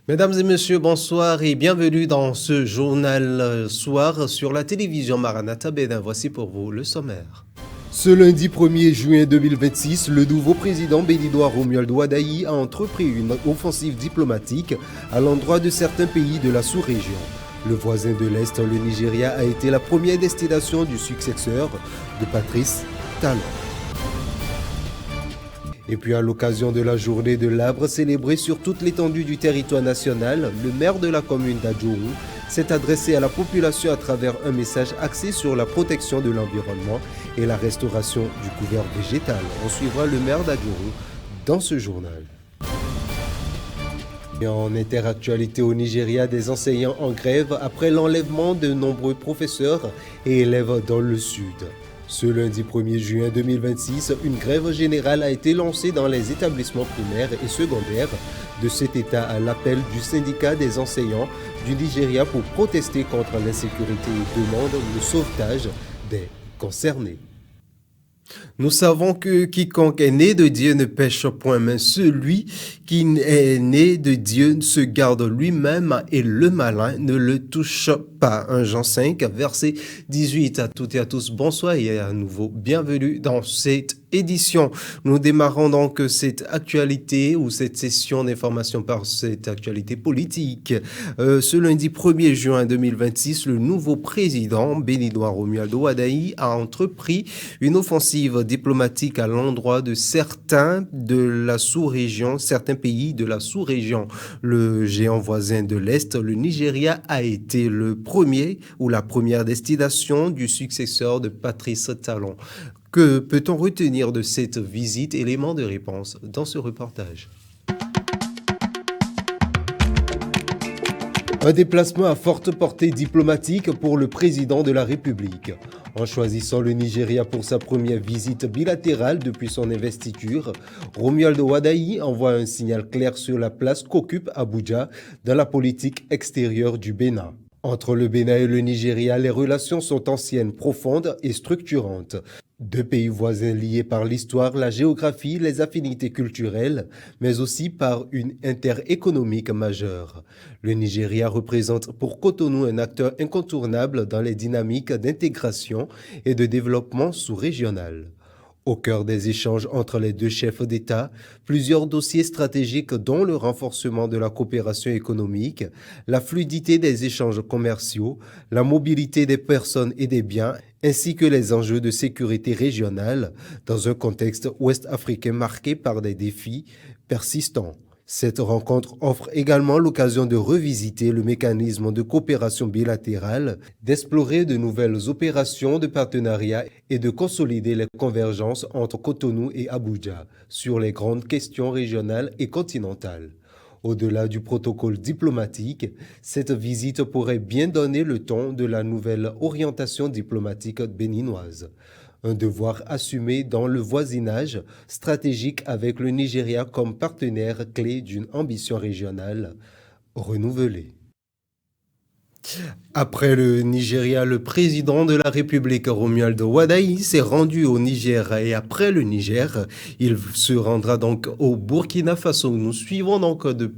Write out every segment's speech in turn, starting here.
Mesdames et messieurs, bonsoir et bienvenue dans ce journal soir sur la télévision Maranatha Bénin. Voici pour vous le sommaire. Ce lundi 1er juin 2026, le nouveau président béninois Romuald Wadayi a entrepris une offensive diplomatique à l'endroit de certains pays de la sous-région. Le voisin de l'Est, le Nigeria, a été la première destination du successeur de Patrice Talon. Et puis à l'occasion de la journée de l'arbre célébrée sur toute l'étendue du territoire national, le maire de la commune d'Adjourou s'est adressé à la population à travers un message axé sur la protection de l'environnement et la restauration du couvert végétal. On suivra le maire d'Adjourou dans ce journal. Et en interactualité au Nigeria, des enseignants en grève après l'enlèvement de nombreux professeurs et élèves dans le sud. Ce lundi 1er juin 2026, une grève générale a été lancée dans les établissements primaires et secondaires de cet État à l'appel du syndicat des enseignants du Nigeria pour protester contre l'insécurité et demande le sauvetage des concernés. Nous savons que quiconque est né de Dieu ne pêche point, mais celui qui est né de Dieu se garde lui-même et le malin ne le touche pas. 1 Jean 5, verset 18. À toutes et à tous, bonsoir et à nouveau bienvenue dans cette édition. Nous démarrons donc cette actualité ou cette session d'information par cette actualité politique. Ce lundi 1er juin 2026, le nouveau président béninois Romuald Wadayi a entrepris une offensive diplomatique à l'endroit de certains de la sous-région, certains pays de la sous-région. Le géant voisin de l'Est, le Nigeria, a été le premier ou la première destination du successeur de Patrice Talon. Que peut-on retenir de cette visite? Élément de réponse dans ce reportage. Un déplacement à forte portée diplomatique pour le président de la République. En choisissant le Nigeria pour sa première visite bilatérale depuis son investiture, Romuald Wadayi envoie un signal clair sur la place qu'occupe Abuja dans la politique extérieure du Bénin. Entre le Bénin et le Nigeria, les relations sont anciennes, profondes et structurantes. Deux pays voisins liés par l'histoire, la géographie, les affinités culturelles, mais aussi par une interéconomique majeure. Le Nigeria représente pour Cotonou un acteur incontournable dans les dynamiques d'intégration et de développement sous-régional. Au cœur des échanges entre les deux chefs d'État, plusieurs dossiers stratégiques dont le renforcement de la coopération économique, la fluidité des échanges commerciaux, la mobilité des personnes et des biens, ainsi que les enjeux de sécurité régionale dans un contexte ouest-africain marqué par des défis persistants. Cette rencontre offre également l'occasion de revisiter le mécanisme de coopération bilatérale, d'explorer de nouvelles opérations de partenariat et de consolider les convergences entre Cotonou et Abuja sur les grandes questions régionales et continentales. Au-delà du protocole diplomatique, cette visite pourrait bien donner le ton de la nouvelle orientation diplomatique béninoise. Un devoir assumé dans le voisinage stratégique avec le Nigeria comme partenaire clé d'une ambition régionale renouvelée. Après le Nigeria, le président de la République, Romuald Wadayi, s'est rendu au Niger et après le Niger, il se rendra donc au Burkina Faso. Nous suivons donc de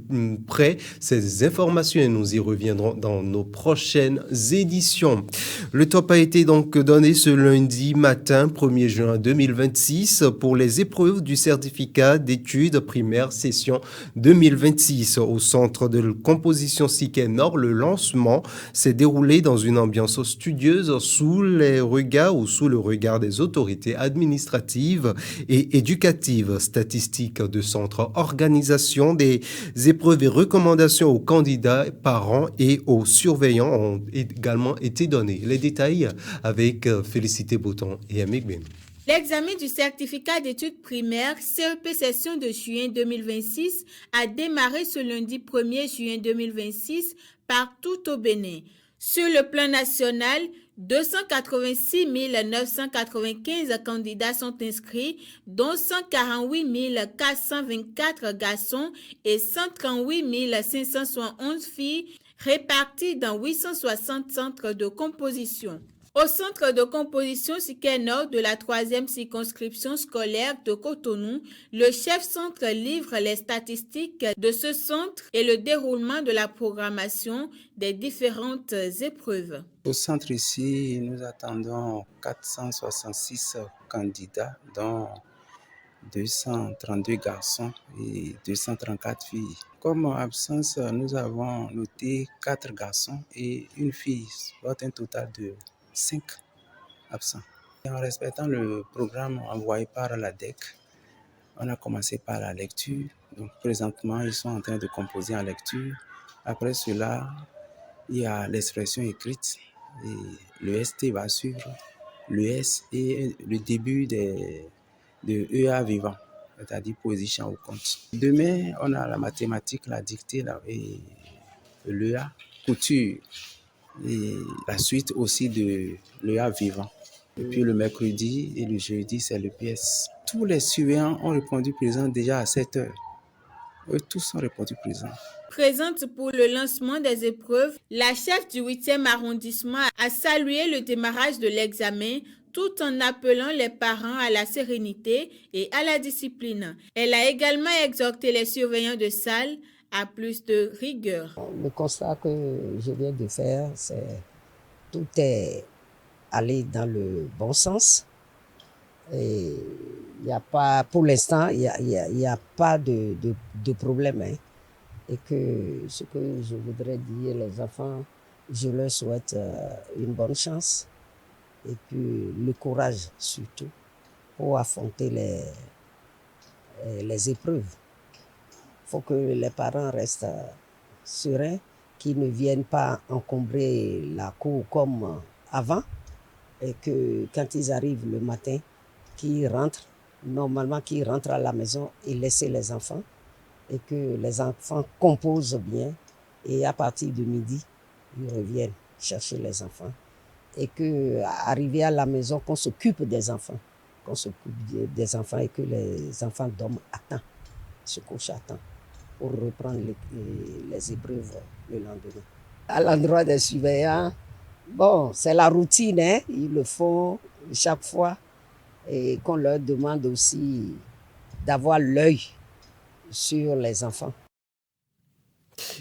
près ces informations et nous y reviendrons dans nos prochaines éditions. Le top a été donc donné ce lundi matin, 1er juin 2026, pour les épreuves du certificat d'études primaires session 2026 au centre de composition Siké Nord. Le lancement s'est déroulé dans une ambiance studieuse sous le regard des autorités administratives et éducatives. Statistiques de centre, organisation des épreuves et recommandations aux candidats, parents et aux surveillants ont également été donnés. Les détails avec Félicité Bouton et Amik Ben. L'examen du certificat d'études primaires CEP session de juin 2026 a démarré ce lundi 1er juin 2026 partout au Bénin. Sur le plan national, 286 995 candidats sont inscrits, dont 148 424 garçons et 138 571 filles répartis dans 860 centres de composition. Au centre de composition Siké Nord de la 3e circonscription scolaire de Cotonou, le chef centre livre les statistiques de ce centre et le déroulement de la programmation des différentes épreuves. Au centre ici, nous attendons 466 candidats, dont 232 garçons et 234 filles. Comme absence, nous avons noté 4 garçons et une fille, soit un total de 5 absents. En respectant le programme envoyé par la DEC, on a commencé par la lecture. Donc présentement, ils sont en train de composer en lecture. Après cela, il y a l'expression écrite et le ST va suivre le S et le début de EA vivant, c'est-à-dire position au compte. Demain, on a la mathématique, la dictée et l'EA, couture et la suite aussi de l'EA vivant. Et puis le mercredi et le jeudi, c'est le PS. Tous les surveillants ont répondu présent déjà à 7 heures. Eux tous ont répondu présent. Présente pour le lancement des épreuves, la chef du 8e arrondissement a salué le démarrage de l'examen tout en appelant les parents à la sérénité et à la discipline. Elle a également exhorté les surveillants de salle à plus de rigueur. Le constat que je viens de faire, c'est que tout est allé dans le bon sens. Et il n'y a pas, pour l'instant, il n'y a pas de problème. Hein. Et que ce que je voudrais dire, les enfants, je leur souhaite une bonne chance et puis le courage surtout pour affronter les épreuves. Il faut que les parents restent sereins, qu'ils ne viennent pas encombrer la cour comme avant et que quand ils arrivent le matin, qu'ils rentrent à la maison et laisser les enfants et que les enfants composent bien et à partir de midi, ils reviennent chercher les enfants et qu'arriver à la maison, qu'on s'occupe des enfants et que les enfants dorment à temps, se couchent à temps pour reprendre les épreuves le lendemain. À l'endroit des surveillants, bon, c'est la routine, hein? Ils le font chaque fois et qu'on leur demande aussi d'avoir l'œil sur les enfants.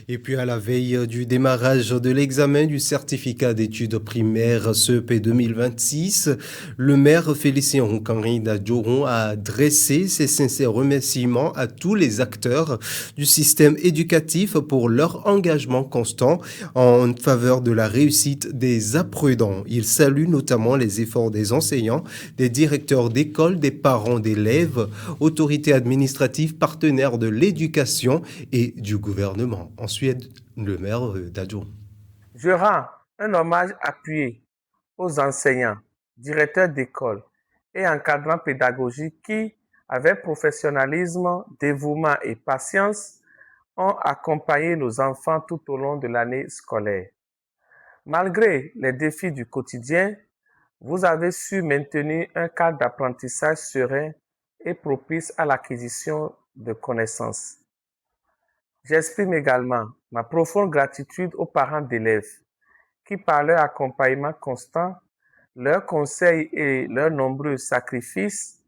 Et puis à la veille du démarrage de l'examen du certificat d'études primaires CEP 2026, le maire Félicien Roncanrida Djoron a adressé ses sincères remerciements à tous les acteurs du système éducatif pour leur engagement constant en faveur de la réussite des apprenants. Il salue notamment les efforts des enseignants, des directeurs d'école, des parents d'élèves, autorités administratives, partenaires de l'éducation et du gouvernement. En Suède, le maire d'Adjourn. Je rends un hommage appuyé aux enseignants, directeurs d'école et encadrants pédagogiques qui, avec professionnalisme, dévouement et patience, ont accompagné nos enfants tout au long de l'année scolaire. Malgré les défis du quotidien, vous avez su maintenir un cadre d'apprentissage serein et propice à l'acquisition de connaissances. J'exprime également ma profonde gratitude aux parents d'élèves qui, par leur accompagnement constant, leurs conseils et leurs nombreux sacrifices,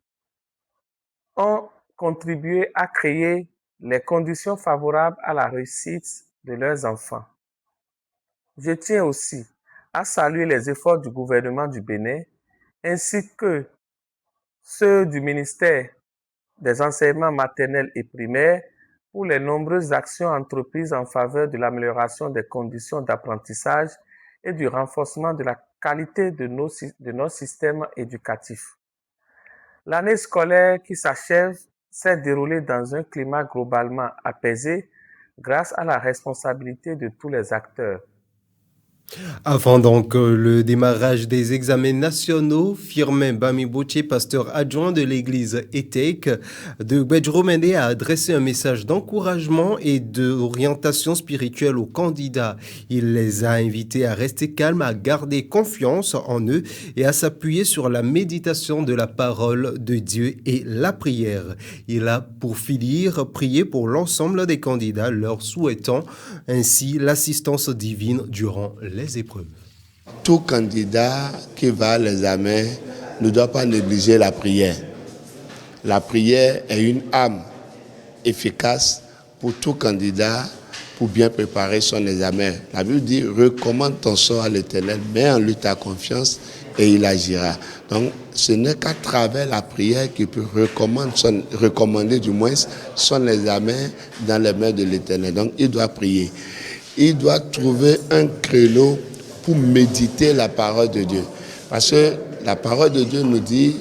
ont contribué à créer les conditions favorables à la réussite de leurs enfants. Je tiens aussi à saluer les efforts du gouvernement du Bénin ainsi que ceux du ministère des enseignements maternels et primaires pour les nombreuses actions entreprises en faveur de l'amélioration des conditions d'apprentissage et du renforcement de la qualité de nos systèmes éducatifs. L'année scolaire qui s'achève s'est déroulée dans un climat globalement apaisé grâce à la responsabilité de tous les acteurs. Avant donc le démarrage des examens nationaux, Firmin Bamiboche, pasteur adjoint de l'église ETEC de Guedjromende, a adressé un message d'encouragement et d'orientation spirituelle aux candidats. Il les a invités à rester calmes, à garder confiance en eux et à s'appuyer sur la méditation de la parole de Dieu et la prière. Il a pour finir prié pour l'ensemble des candidats, leur souhaitant ainsi l'assistance divine durant les épreuves. Tout candidat qui va à l'examen ne doit pas négliger la prière. La prière est une arme efficace pour tout candidat pour bien préparer son examen. La Bible dit, recommande ton sort à l'Éternel, mets en lui ta confiance et il agira. Donc, ce n'est qu'à travers la prière qu'il peut recommander du moins son examen dans les mains de l'Éternel. Donc, il doit prier. Il doit trouver un créneau pour méditer la parole de Dieu. Parce que la parole de Dieu nous dit,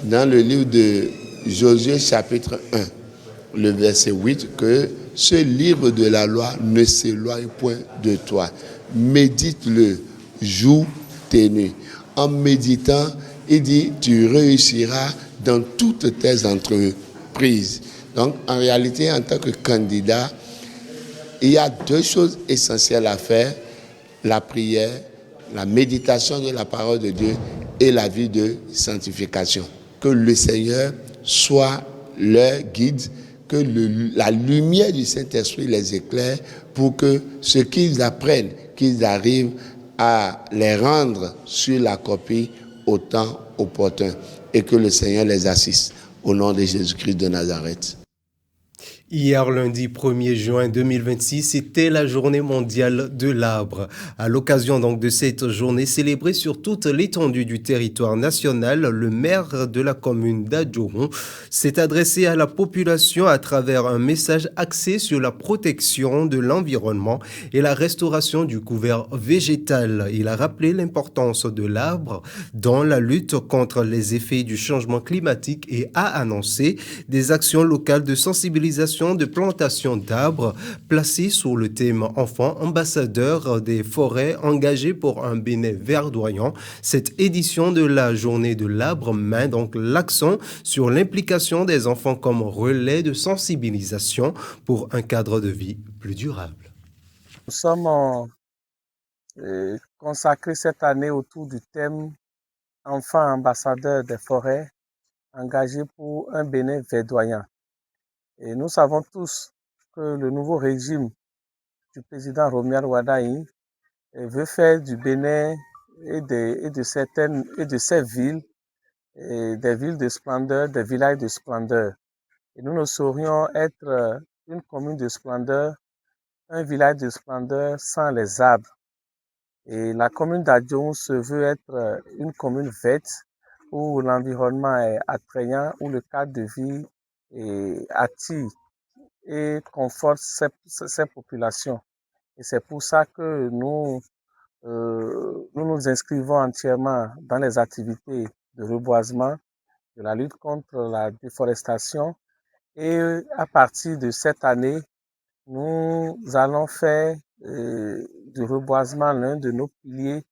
dans le livre de Josué chapitre 1, le verset 8, que ce livre de la loi ne s'éloigne point de toi. Médite-le jour et nuit. En méditant, il dit, tu réussiras dans toutes tes entreprises. Donc, en réalité, en tant que candidat, il y a deux choses essentielles à faire, la prière, la méditation de la parole de Dieu et la vie de sanctification. Que le Seigneur soit leur guide, que la lumière du Saint-Esprit les éclaire pour que ce qu'ils apprennent, qu'ils arrivent à les rendre sur la copie au temps opportun et que le Seigneur les assiste. Au nom de Jésus-Christ de Nazareth. Hier, lundi 1er juin 2026, c'était la journée mondiale de l'arbre. À l'occasion donc de cette journée célébrée sur toute l'étendue du territoire national, le maire de la commune d'Adjoron s'est adressé à la population à travers un message axé sur la protection de l'environnement et la restauration du couvert végétal. Il a rappelé l'importance de l'arbre dans la lutte contre les effets du changement climatique et a annoncé des actions locales de sensibilisation de plantation d'arbres placés sous le thème enfants ambassadeurs des forêts engagés pour un Bénin verdoyant. Cette édition de la journée de l'arbre met donc l'accent sur l'implication des enfants comme relais de sensibilisation pour un cadre de vie plus durable. Nous sommes consacrés cette année autour du thème enfants ambassadeurs des forêts engagés pour un Bénin verdoyant. Et nous savons tous que le nouveau régime du président Romuald Wadayi veut faire du Bénin et de ces villes, des villes de splendeur, des villages de splendeur. Et nous ne saurions être une commune de splendeur, un village de splendeur sans les arbres. Et la commune d'Adjoron se veut être une commune verte où l'environnement est attrayant, où le cadre de vie attire et conforte ces populations. Et c'est pour ça que nous nous inscrivons entièrement dans les activités de reboisement, de la lutte contre la déforestation. Et à partir de cette année, nous allons faire du reboisement l'un de nos piliers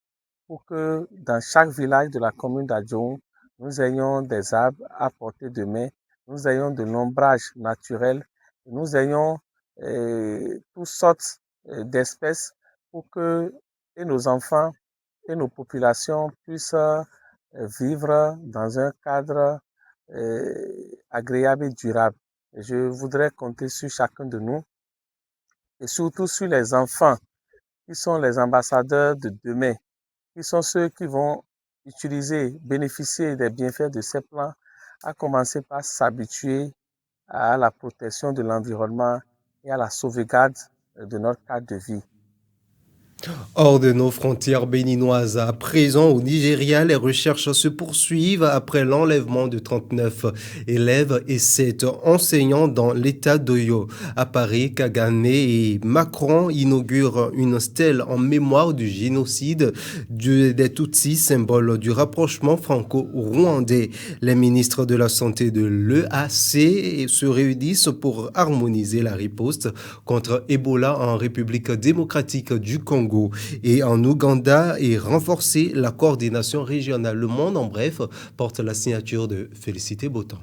pour que dans chaque village de la commune d'Adjoron, nous ayons des arbres à portée de main, nous ayons de l'ombrage naturel, nous ayons toutes sortes d'espèces pour que et nos enfants et nos populations puissent vivre dans un cadre agréable et durable. Et je voudrais compter sur chacun de nous et surtout sur les enfants qui sont les ambassadeurs de demain, qui sont ceux qui vont bénéficier des bienfaits de ces plans, à commencer par s'habituer à la protection de l'environnement et à la sauvegarde de notre cadre de vie. Hors de nos frontières béninoises, à présent au Nigeria, les recherches se poursuivent après l'enlèvement de 39 élèves et 7 enseignants dans l'état d'Oyo. À Paris, Kagame et Macron inaugurent une stèle en mémoire du génocide des Tutsis, symbole du rapprochement franco-rwandais. Les ministres de la Santé de l'EAC se réunissent pour harmoniser la riposte contre Ebola en République démocratique du Congo et en Ouganda et renforcer la coordination régionale. Le Monde, en bref, porte la signature de Félicité Botan.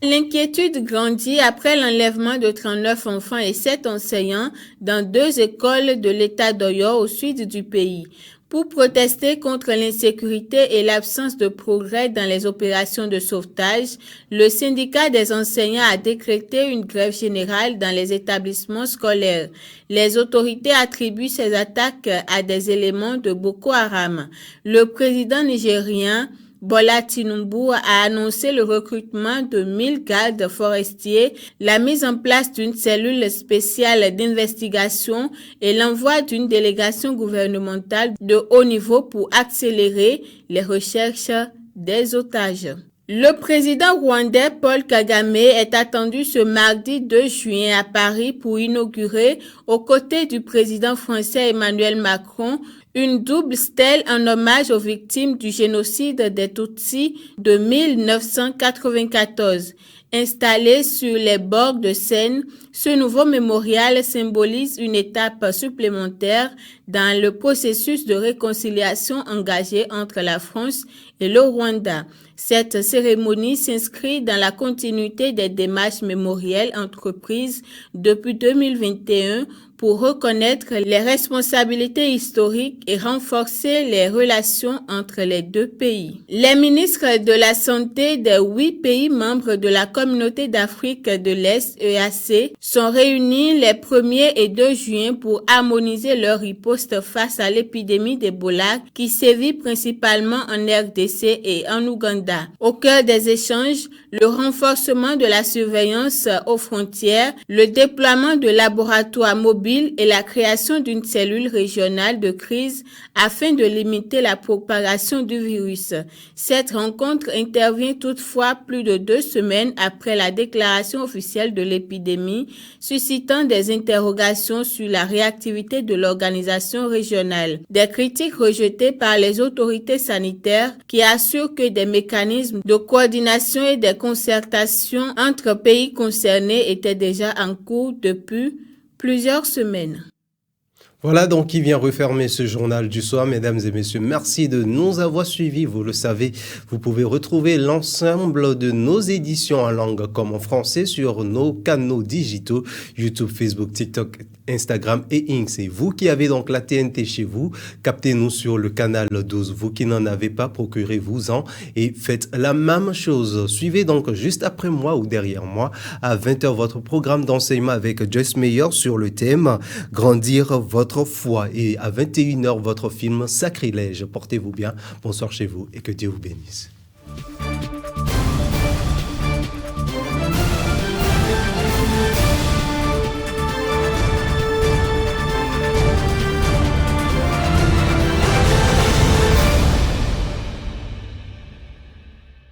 L'inquiétude grandit après l'enlèvement de 39 enfants et 7 enseignants dans 2 écoles de l'État d'Oyo au sud du pays. Pour protester contre l'insécurité et l'absence de progrès dans les opérations de sauvetage, le syndicat des enseignants a décrété une grève générale dans les établissements scolaires. Les autorités attribuent ces attaques à des éléments de Boko Haram. Le président nigérien Bola Tinubu a annoncé le recrutement de 1000 gardes forestiers, la mise en place d'une cellule spéciale d'investigation et l'envoi d'une délégation gouvernementale de haut niveau pour accélérer les recherches des otages. Le président rwandais Paul Kagame est attendu ce mardi 2 juin à Paris pour inaugurer, aux côtés du président français Emmanuel Macron, une double stèle en hommage aux victimes du génocide des Tutsis de 1994. Installé sur les bords de Seine, ce nouveau mémorial symbolise une étape supplémentaire dans le processus de réconciliation engagé entre la France et le Rwanda. Cette cérémonie s'inscrit dans la continuité des démarches mémorielles entreprises depuis 2021 pour reconnaître les responsabilités historiques et renforcer les relations entre les deux pays. Les ministres de la Santé des 8 pays membres de la Communauté d'Afrique de l'Est, EAC, sont réunis les 1er et 2 juin pour harmoniser leur riposte face à l'épidémie d'Ebola qui sévit principalement en RDC et en Ouganda. Au cœur des échanges, le renforcement de la surveillance aux frontières, le déploiement de laboratoires mobiles et la création d'une cellule régionale de crise afin de limiter la propagation du virus. Cette rencontre intervient toutefois plus de 2 semaines après la déclaration officielle de l'épidémie, suscitant des interrogations sur la réactivité de l'organisation régionale. Des critiques rejetées par les autorités sanitaires qui assurent que des mécanismes de coordination et de concertation entre pays concernés étaient déjà en cours depuis plusieurs semaines. Voilà donc qui vient refermer ce journal du soir, mesdames et messieurs. Merci de nous avoir suivis. Vous le savez, vous pouvez retrouver l'ensemble de nos éditions en langue comme en français sur nos canaux digitaux, YouTube, Facebook, TikTok, Instagram et X. C'est vous qui avez donc la TNT chez vous. Captez-nous sur le canal 12. Vous qui n'en avez pas, procurez-vous-en et faites la même chose. Suivez donc juste après moi ou derrière moi à 20h votre programme d'enseignement avec Joyce Meyer sur le thème « Grandir votre foi » et à 21h votre film « Sacrilège ». Portez-vous bien, bonsoir chez vous et que Dieu vous bénisse.